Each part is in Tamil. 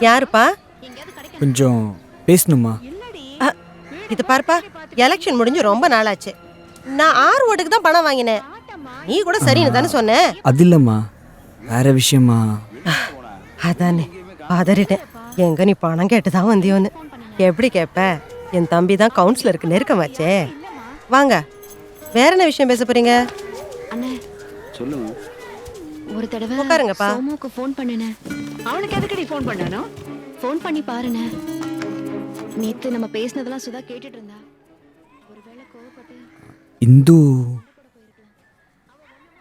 யாருப்பா? கொஞ்சம் பேசணுமா? இது பாருப்பா, எலெக்ஷன் முடிஞ்சு ரொம்ப நாளாச்சு. நான் 6 ஓட்டுக்கு தான் பணம் வாங்கினேன். நீ கூட சரின்னு தானே சொன்ன. அது இல்லம்மா, வேற விஷயமா. அதானே பதறிட்டேன். எங்க நீ பணம் கேட்டுதான் வந்தியோன்னு. எப்படி கேட்ப? என் தம்பி தான் கவுன்சிலருக்கு நெருக்கமாச்சே. வாங்க, வேற என்ன விஷயம் பேச போறீங்க? அண்ணே சொல்லுங்க. ஒரு தடவை உட்காருங்கப்பா. சோமுக்கு ஃபோன் பண்ணனே. அவனுக்கு எதுக்கு ஃபோன் பண்ணனோ? ஃபோன் பண்ணி பாருண்ணே. நேத்து நம்ம பேசினதெல்லாம் சுதா கேட்டுட்டு இருந்தா. ஒருவேளை கோவப்பட்டு இந்து.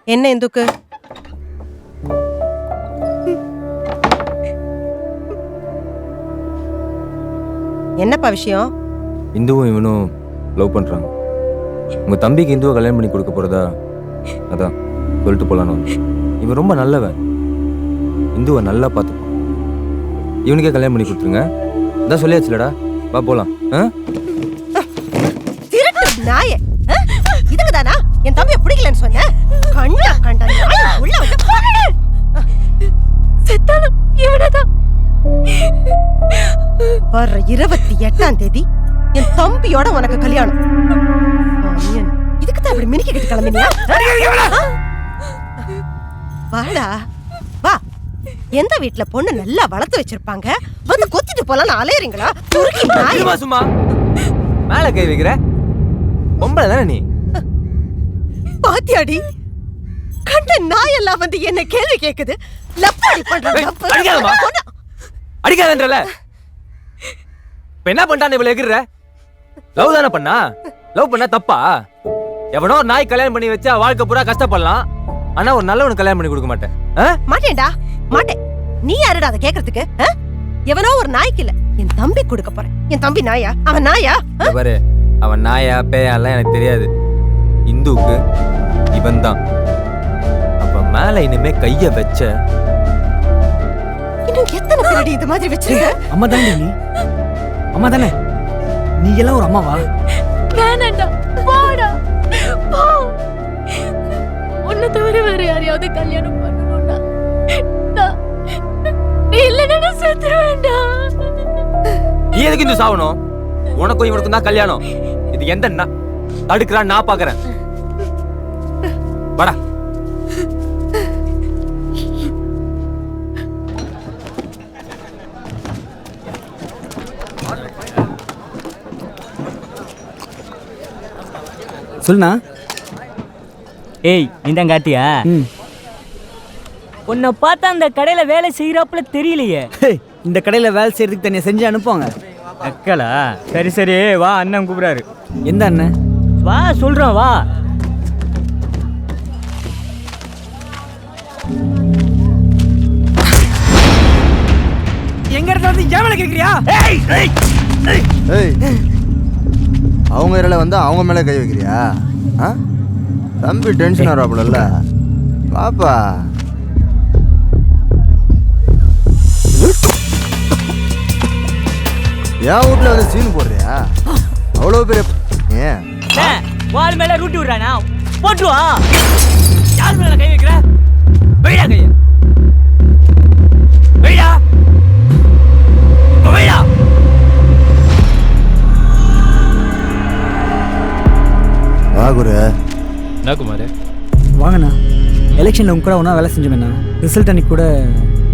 என்ன இந்துக்கு? என்னப்பா விஷயம்? இந்துவும் இவனும் லவ் பண்றாங்க. உங்க தம்பிக்கு இந்துவை கல்யாணம் பண்ணி கொடுக்க போறதா அதான் சொல்லிட்டு போலான்னு. இவன் ரொம்ப நல்லவன், இந்துவை நல்லா பார்த்துப்பான். இவனுக்கே கல்யாணம் பண்ணி கொடுத்துருங்க. அதான் சொல்லியாச்சுலடா, வா போலாம். நாயே, இதுக்குதானா என் தம்பியை பிடிக்கலன்னு சொன்ன? கண்டா கண்டா நாய் உள்ள வந்து செத்தாலும் இவனதான். வர்ற 28ஆம் தேதி என் தம்பியோட உனக்கு கல்யாணம். இதுக்குதான் இப்படி மினிக்கிட்டு கிளம்பினியா? வாடா வா. எந்த வீட்டுல பொண்ணு நல்லா வளர்த்து வச்சிருப்பாங்க, வந்து கொத்திட்டு போலாம் அலையறீங்களா? சும்மா மேல கை வைக்கிற பொம்பளை தானே நீ? பாத்தியாடி, கண்ட நாய் எல்லாம் வந்து என்ன கேள்வி கேக்குது. லப்பாடி பண்றாங்க. அடிக்காதன்றல இப்ப என்ன பண்ணிட்டான்? இவ்வளவு எகிற லவ் தானே பண்ணா? லவ் பண்ணா தப்பா? எவனோ ஒரு நாய் கல்யாணம் பண்ணி வச்சா வாழ்க்கை பூரா கஷ்டப்படலாம். ஆனா ஒரு நல்லவனுக்கு கல்யாணம் பண்ணி கொடுக்க மாட்டேன். மாட்டேன்டா மாட்டேன். நீ யாருடா அதை கேக்குறதுக்கு? எவனோ ஒரு நாய்க்கு இல்ல, என் தம்பி கொடுக்க போறேன். என் தம்பி நாயா? அவன் நாயா? பாரு, அவன் நாயா பேயா எல்லாம் எனக்கு தெரியாது. இந்துவுக்கு இவன் தான். அப்ப மேல இனிமே கைய வச்ச இன்னும் எத்தனை பேரடி இந்த மாதிரி வச்சிருக்க? அம்மா தானே நீ? அம்மா தானே நீ? எல்லாம் ஒரு அம்மாவா? வேணாண்டா, போடா போ. உன்னை தவிர வேற யாரையாவது கல்யாணம் பண்ணணும்டா. நீ இல்லைன்னா செத்துருவேண்டா. நீ எதுக்கு இந்த சாவணும்? உனக்கும் இவனுக்கும் தான் கல்யாணம். இது எந்த தடுக்கிறான் நான் பாக்குறேன். வாடா. சொல்லுண்ணா. ஏய், நீதான் கார்த்தியா? உன்னை பார்த்தா அந்த கடையில வேலை செய்யறாப்புல தெரியலையே. இந்த கடையில வேலை செய்யறதுக்கு தனியா செஞ்சு அனுப்புவாங்க. அக்கலா? சரி சரி, வா, அண்ணன் கூப்பிடாரு. எந்த அண்ணன்? வா சொல்றோம், வா. எங்க இடத்துல வந்து ஏன் வேலை கேட்கிறியா? அவங்க இதில் வந்து அவங்க மேலே கை வைக்கிறியா? தம்பி டென்ஷன் ஆகிறாப்புல. பாப்பா என் வீட்டில் வந்து சீன் போடுறியா? அவ்வளோ பெரிய ஏன் வால் மேல ரூட்டி விடுறானா? போட்டுவா. யார் மேல கை வைக்கிற? வெயிடா கையா, வெயிடா வெயிடா. குரு. என்ன குமார்? வாங்கண்ணா. எலெக்ஷனில் உங்க கூட ஒன்றா வேலை செஞ்சோம்ண்ணா. ரிசல்ட் அன்னைக்கு கூட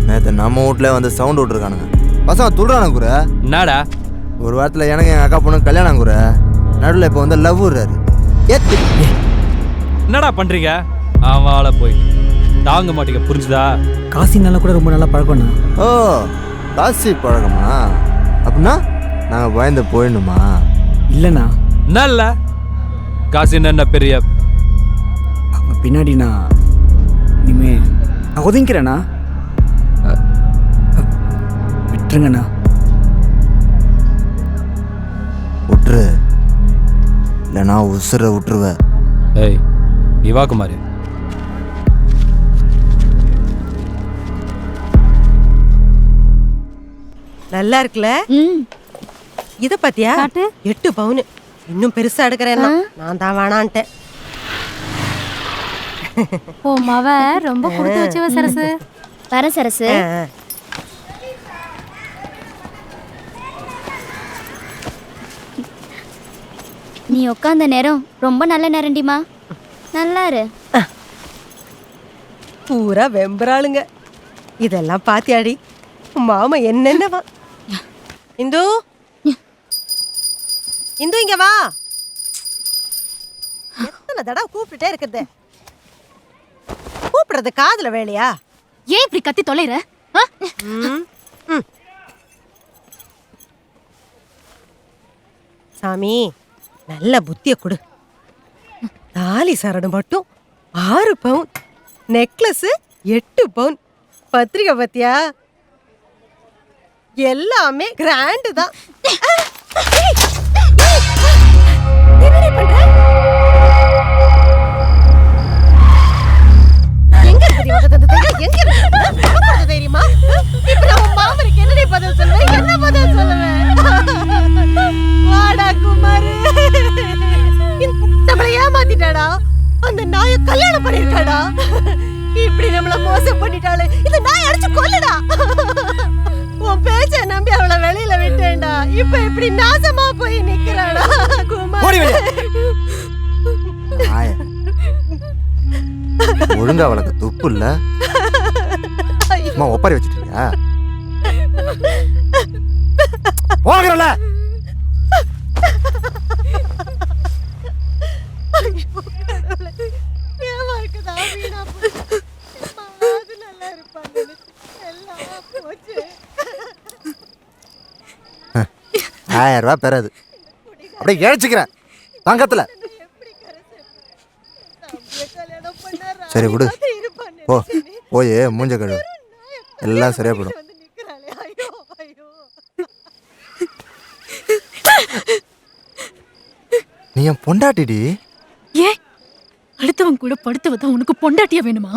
நேற்று நம்ம வீட்டில் வந்து சவுண்ட் விட்டுருக்கானுங்க. பசங்க துள்றானு குரு. என்னடா? ஒரு வாரத்தில் எனக்கு எங்கள் அக்கா பொண்ணு கல்யாணம் குரு. நடுவில் இப்போ வந்து லவ் விடுறாரு. என்னடா பண்றீங்க? அவளை போய் தாங்க மாட்டீங்க, புரிஞ்சுதா? காசினால கூட ரொம்ப நல்லா பழக்கம்ண்ணா. ஓ, காசி பழக்கமா? அப்படின்னா நாங்கள் பயந்து போயிடணுமா? இல்லைண்ணா. நல்ல காசு என்ன பெரிய அவங்க பின்னாடி நான் இனிமே நான் ஒதுங்கிறேண்ணா. விட்டுருங்கண்ணா. விட்டுரு, இல்லைண்ணா உசுரை விட்டுருவேன். ஏய், நீ வா குமார். நல்லா இருக்குல்ல? இத பாத்தியா? 8 பவுன். இன்னும் பெருசா எடுக்கிறேன். நான் தான் வேணான்ட்டேன். ஓ மவ ரொம்ப கொடுத்து வச்சவ சரசு. வர சரசு. நீ உட்காந்த நேரம் ரொம்ப நல்ல நேரம்டிமா. நல்லா இரு. பூரா வெம்பராளுங்க. இதெல்லாம் பாத்தியாடி மாமா என்னென்னவா. இந்து இந்து இங்க வா. எத்தனை தடவை கூப்பிட்டுட்டே இருக்குது. கூப்பிடுறது காதுல வேலையா? ஏன் இப்படி கத்தி தொலைற? சாமி நல்ல புத்திய கொடு. தாலி சரடு மட்டும் 6 பவுன், நெக்லஸ் 8 பவுன். பத்திரிகை பத்தியா? எல்லாமே கிராண்டு தான். என்னடி பண்ற? எங்க இருக்கு தெரியுமா? இப்ப நான் மாமனுக்கு என்னடி பதில் சொல்லுவேன்? என்ன பதில் சொல்லுவேன்? வாடா குமாரு, நம்மளை ஏமாத்திட்டாடா. அந்த நாயை கல்யாணம் பண்ணிருக்காடா. இப்படி நம்மள மோசம் பண்ணிட்டாளே, இந்த நாயை அடிச்சு கொல்லுடா. உன் பேச்ச நம்பி அவளை வெளியில விட்டேன்டா. இப்ப இப்படி நாசமா போய் நிக்கிறாடா குமார். ஒழுங்கா அவளுக்கு துப்பு இல்ல. ஒப்பாரி வச்சிட்டியா? போகிறல ₹1000 பெறாது. அப்படியே இழைச்சிக்கிறேன் தங்கத்துல. சரி விடு, போய் மூஞ்ச கழுவு, எல்லாம் சரியா போடும். நீ என் பொண்டாட்டிடி. ஏன் அடுத்தவன் கூட படுத்தவதான் உனக்கு பொண்டாட்டியா வேணுமா?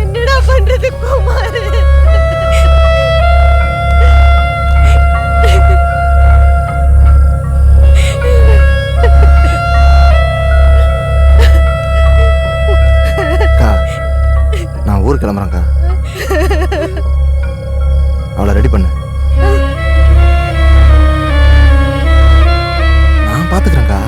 என்னடா பண்றது குமாரு? நான் ஊருக்கு கிளம்புறேன்க்கா. அவளை ரெடி பண்ணு, நான் பாத்துக்கிறேன்க்கா.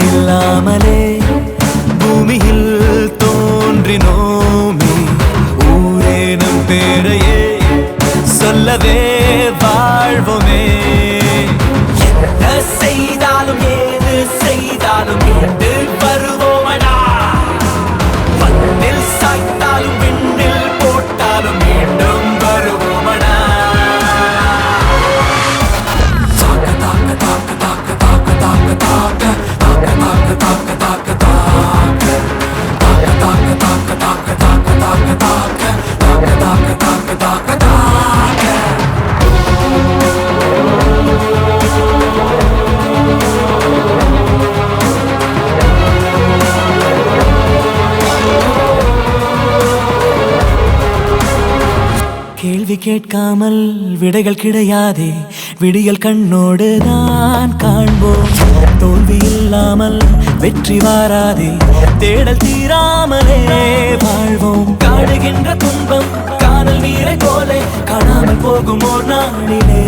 இல்லாமலே பூமியில் தோன்றினோமே, ஊரே நம் பேரையே சொல்லவே வாழ்வோமே. என்ன செய்தாலும் ஏது செய்தாலும் மீண்டு வருவோமடா. மண்ணில் சாய்த்தாலும் விண்ணில் போட்டாலும் மீண்டும் வருவோமடா. கேள்வி கேட்காமல் விடைகள் கிடையாதே, விடியல் கண்ணோடு தான் காண்போம். தோல்வி இல்லாமல் வெற்றி வாராதே, தேடல் தீராமலே வாழ்வோம். காடுகின்ற துன்பம் காணல் நீரை போலே காணாமல் போகும் ஓர் நாளிலே,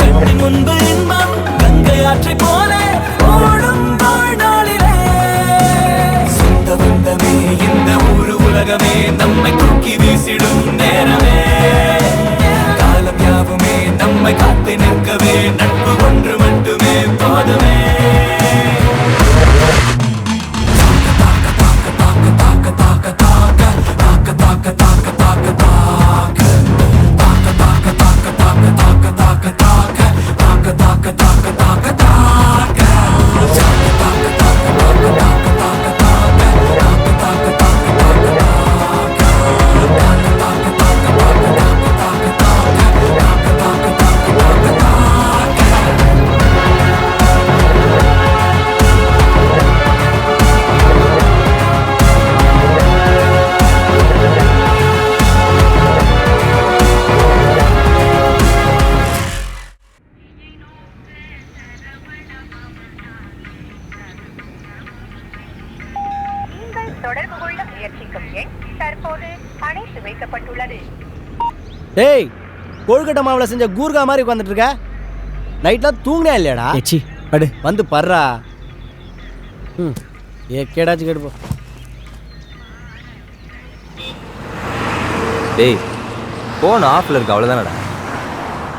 கண்ணின் முன்பு இன்பம் கங்கை ஆற்றை போலே ஓடும் வாழ்நாளிலே. மேகமே நம்மை தூக்கி வீசிடும் நேரமே காலம் யாவுமே நம்மை காத்து நிற்கவே நட்பு ஒன்று மட்டுமே போதுமே டேய் கொழுக்கட்டை மாவுல செஞ்ச கூர்கா மாதிரி உட்காந்துட்டு இருக்க நைட்லாம் தூங்கினே இல்லையாடா ஏச்சி படு வந்து பர்றா கேடாச்சும் கேட்டுப்போ டேய் ஃபோன் ஆஃப்ல இருக்கு அவ்வளோதானடா.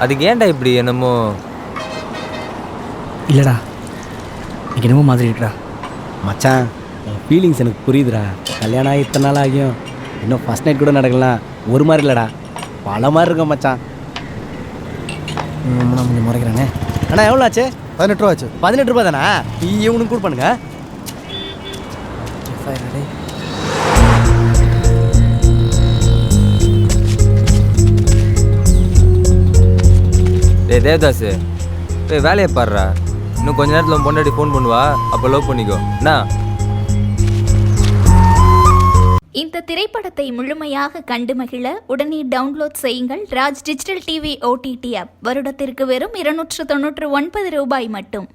அதுக்கு ஏன்டா இப்படி என்னமோ இல்லைடா எனக்கு என்னமோ மாதிரி இருக்குடா. மச்சான் ஃபீலிங்ஸ் எனக்கு புரியுதுடா. கல்யாணம் ஆகி இத்தனை நாள் ஆகியும் இன்னும் ஃபர்ஸ்ட் நைட் கூட நடக்கலாம். ஒரு மாதிரி இல்லைடா, பல மாதிரி இருக்கும் மச்சான். நான் கொஞ்சம் முறைக்கிறேனே. அண்ணா எவ்வளோ ஆச்சு? 18 ரூபா ஆச்சு. 18 ரூபா தானா? இவனுக்கு கூட பண்ணுங்க. டேய் தேவதாஸ், போய் வேலையை பாடுறா. இன்னும் கொஞ்ச நேரத்தில் உன் பொண்டாட்டி ஃபோன் பண்ணுவா, அப்போ லவ் பண்ணிக்கோ என்ன? இந்த திரைப்படத்தை முழுமையாக கண்டு மகிழ உடனே டவுன்லோட் செய்யுங்கள் Raj digital TV OTT app. வருடத்திற்கு வெறும் 299 ரூபாய் மட்டும்.